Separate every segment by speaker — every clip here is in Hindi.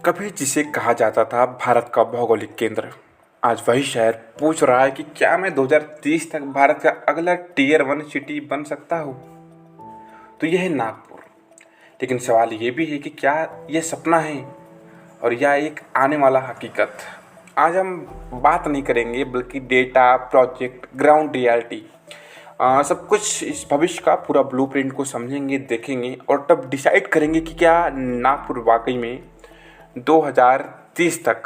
Speaker 1: कभी जिसे कहा जाता था भारत का भौगोलिक केंद्र, आज वही शहर पूछ रहा है कि क्या मैं 2030 तक भारत का अगला टीयर 1 सिटी बन सकता हूँ। तो यह है नागपुर। लेकिन सवाल ये भी है कि क्या यह सपना है और यह एक आने वाला हकीकत। आज हम बात नहीं करेंगे बल्कि डेटा, प्रोजेक्ट, ग्राउंड रियलिटी, सब कुछ इस भविष्य का पूरा ब्लूप्रिंट को समझेंगे, देखेंगे और तब डिसाइड करेंगे कि क्या नागपुर वाकई में 2030 तक,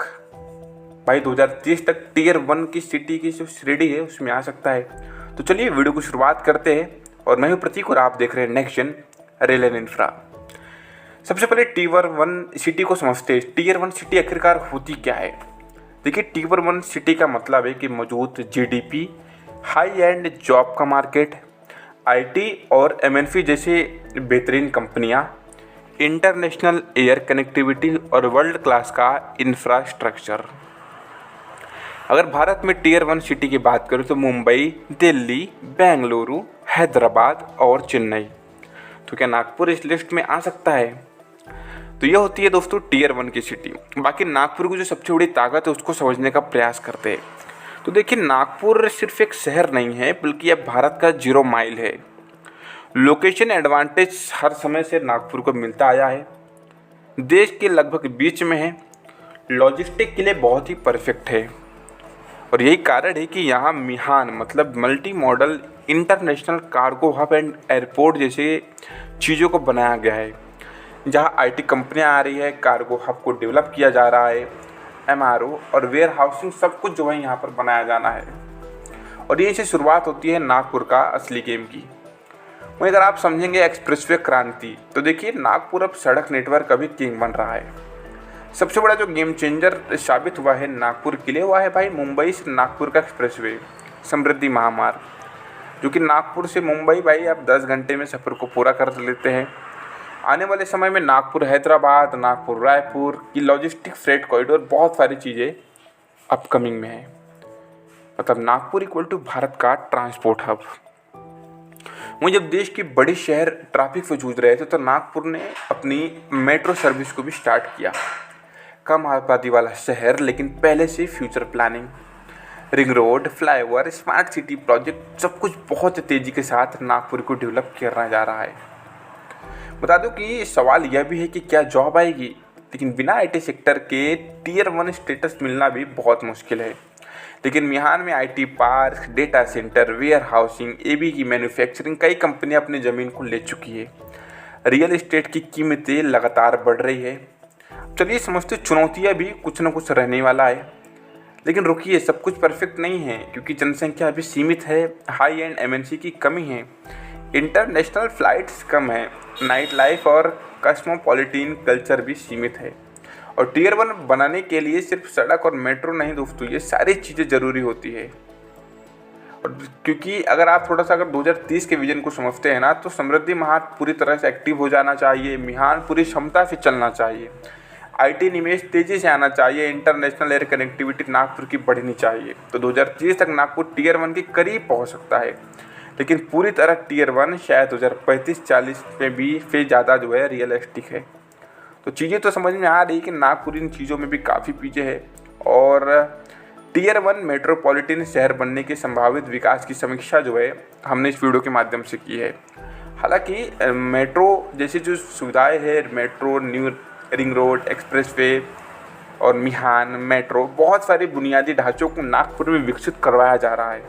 Speaker 1: भाई 2030 तक टीयर 1 की सिटी की जो श्रेणी है उसमें आ सकता है। तो चलिए वीडियो की शुरुआत करते हैं और मैं हूं प्रतीक और आप देख रहे हैं next gen rail and infra. सबसे पहले टीयर 1 सिटी को समझते हैं। टीयर 1 सिटी आखिरकार होती क्या है। देखिए, टीयर 1 सिटी का मतलब है कि मौजूद जीडीपी, हाई एंड जॉब का मार्केट, आईटी और एमएनसी जैसे बेहतरीन कंपनियां, इंटरनेशनल एयर कनेक्टिविटी और वर्ल्ड क्लास का इंफ्रास्ट्रक्चर। अगर भारत में टीयर 1 सिटी की बात करें तो मुंबई, दिल्ली, बेंगलुरु, हैदराबाद और चेन्नई। तो क्या नागपुर इस लिस्ट में आ सकता है? तो यह होती है दोस्तों टीयर 1 की सिटी। बाकी नागपुर की जो सबसे बड़ी ताकत है उसको समझने का प्रयास करते हैं। तो देखिए, नागपुर सिर्फ एक शहर नहीं है बल्कि यह भारत का 0 माइल है। लोकेशन एडवांटेज हर समय से नागपुर को मिलता आया है। देश के लगभग बीच में है, लॉजिस्टिक के लिए बहुत ही परफेक्ट है और यही कारण है कि यहाँ मिहान मतलब multi modal international cargo hub and airport जैसे चीज़ों को बनाया गया है। जहाँ आईटी कंपनियाँ आ रही है, कार्गो हब को डेवलप किया जा रहा है, एमआरओ और वेयर हाउसिंग सब कुछ जो है यहाँ पर बनाया जाना है। और ये से शुरुआत होती है नागपुर का असली गेम की। वहीं अगर आप समझेंगे एक्सप्रेसवे क्रांति, तो देखिए नागपुर अब सड़क नेटवर्क का भी किंग बन रहा है। सबसे बड़ा जो गेम चेंजर साबित हुआ है नागपुर के लिए वह है भाई मुंबई से नागपुर का एक्सप्रेसवे समृद्धि महामार्ग, जो कि नागपुर से मुंबई भाई आप 10 घंटे में सफ़र को पूरा कर लेते हैं। आने वाले समय में नागपुर हैदराबाद, नागपुर रायपुर की लॉजिस्टिक फ्रेट कॉरिडोर, बहुत सारी चीज़ें अपकमिंग में है। मतलब नागपुर इक्वल टू भारत का ट्रांसपोर्ट हब। वहीं जब देश के बड़े शहर ट्रैफिक से जूझ रहे थे तो नागपुर ने अपनी मेट्रो सर्विस को भी स्टार्ट किया। कम आबादी वाला शहर लेकिन पहले से future planning, ring road, flyover, smart city project, सब कुछ बहुत तेज़ी के साथ नागपुर को डेवलप करना जा रहा है। बता दूं कि सवाल यह भी है कि क्या जॉब आएगी, लेकिन बिना आईटी सेक्टर के टीयर 1 स्टेटस मिलना भी बहुत मुश्किल है। लेकिन मिहान में IT park, data center, warehousing, AB की मैन्युफैक्चरिंग, कई कंपनियां अपनी ज़मीन को ले चुकी है। रियल एस्टेट की कीमतें लगातार बढ़ रही है। चलिए समझते, चुनौतियां भी कुछ न कुछ रहने वाला है। लेकिन रुकिए, सब कुछ परफेक्ट नहीं है क्योंकि जनसंख्या अभी सीमित है, हाई एंड एमएनसी की कमी है, इंटरनेशनल फ्लाइट्स कम है, नाइट लाइफ और कस्मोपॉलिटन कल्चर भी सीमित है। और टीयर 1 बनाने के लिए सिर्फ सड़क और मेट्रो नहीं दोस्तों, ये सारी चीज़ें ज़रूरी होती है। और क्योंकि अगर आप थोड़ा सा अगर 2030 के विजन को समझते हैं ना, तो समृद्धि महान पूरी तरह से एक्टिव हो जाना चाहिए, मिहान पूरी क्षमता से चलना चाहिए, आईटी निवेश तेज़ी से आना चाहिए, इंटरनेशनल एयर कनेक्टिविटी नागपुर की बढ़नी चाहिए। तो 2030 तक नागपुर टीयर 1 के करीब पहुँच सकता है। लेकिन पूरी तरह टीयर 1 शायद 2035-40 में भी फिर ज़्यादा जो है रियलिस्टिक है। तो चीज़ें तो समझ में आ रही कि नागपुर इन चीज़ों में भी काफ़ी पीछे है। और टीयर 1 मेट्रोपॉलिटन शहर बनने के संभावित विकास की समीक्षा जो है हमने इस वीडियो के माध्यम से की है। हालांकि मेट्रो जैसी जो सुविधाएं है, metro, new ring road, expressway और मिहान मेट्रो, बहुत सारे बुनियादी ढांचों को नागपुर में विकसित करवाया जा रहा है।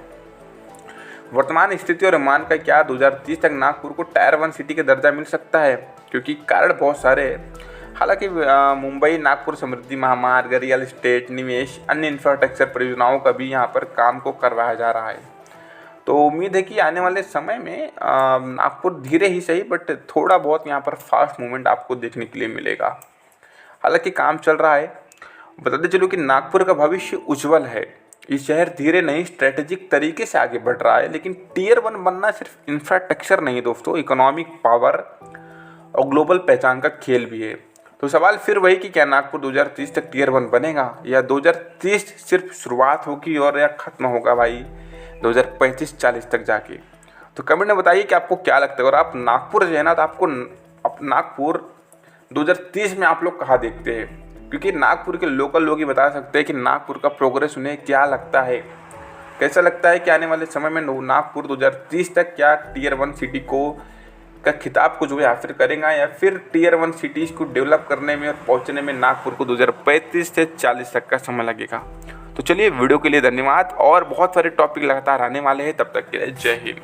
Speaker 1: वर्तमान स्थिति और अनुमान का क्या 2030 तक नागपुर को टायर 1 सिटी का दर्जा मिल सकता है? क्योंकि कारण बहुत सारे हैं। हालांकि मुंबई नागपुर समृद्धि महामार्ग, रियल एस्टेट, निवेश, अन्य इंफ्रास्ट्रक्चर परियोजनाओं का भी यहाँ पर काम को करवाया जा रहा है। तो उम्मीद है कि आने वाले समय में नागपुर धीरे ही सही बट थोड़ा बहुत यहाँ पर फास्ट मूवमेंट आपको देखने के लिए मिलेगा। हालांकि काम चल रहा है। बताते चलो कि नागपुर का भविष्य उज्जवल है। ये शहर धीरे नहीं स्ट्रेटेजिक तरीके से आगे बढ़ रहा है। लेकिन टीयर 1 बनना सिर्फ इंफ्रास्ट्रक्चर नहीं दोस्तों, इकोनॉमिक पावर और ग्लोबल पहचान का खेल भी है। तो सवाल फिर वही कि क्या नागपुर 2030 तक टीयर 1 बनेगा या 2030 सिर्फ शुरुआत होगी और या ख़त्म होगा भाई 2035-40 तक जाके। तो कमेंट में बताइए कि आपको क्या लगता है। और आप नागपुर जो है ना, तो आपको नागपुर 2030 में आप लोग कहाँ देखते हैं? क्योंकि नागपुर के लोकल लोग ही बता सकते हैं कि नागपुर का प्रोग्रेस उन्हें क्या लगता है, कैसा लगता है कि आने वाले समय में नागपुर 2030 तक क्या टीयर 1 सिटी का खिताब को जो है हासिल करेगा, या फिर टीयर 1 सिटीज़ को डेवलप करने में और पहुंचने में नागपुर को 2035 से 40 तक का समय लगेगा। तो चलिए, वीडियो के लिए धन्यवाद और बहुत सारे टॉपिक लगातार आने वाले हैं। तब तक के लिए जय हिंद।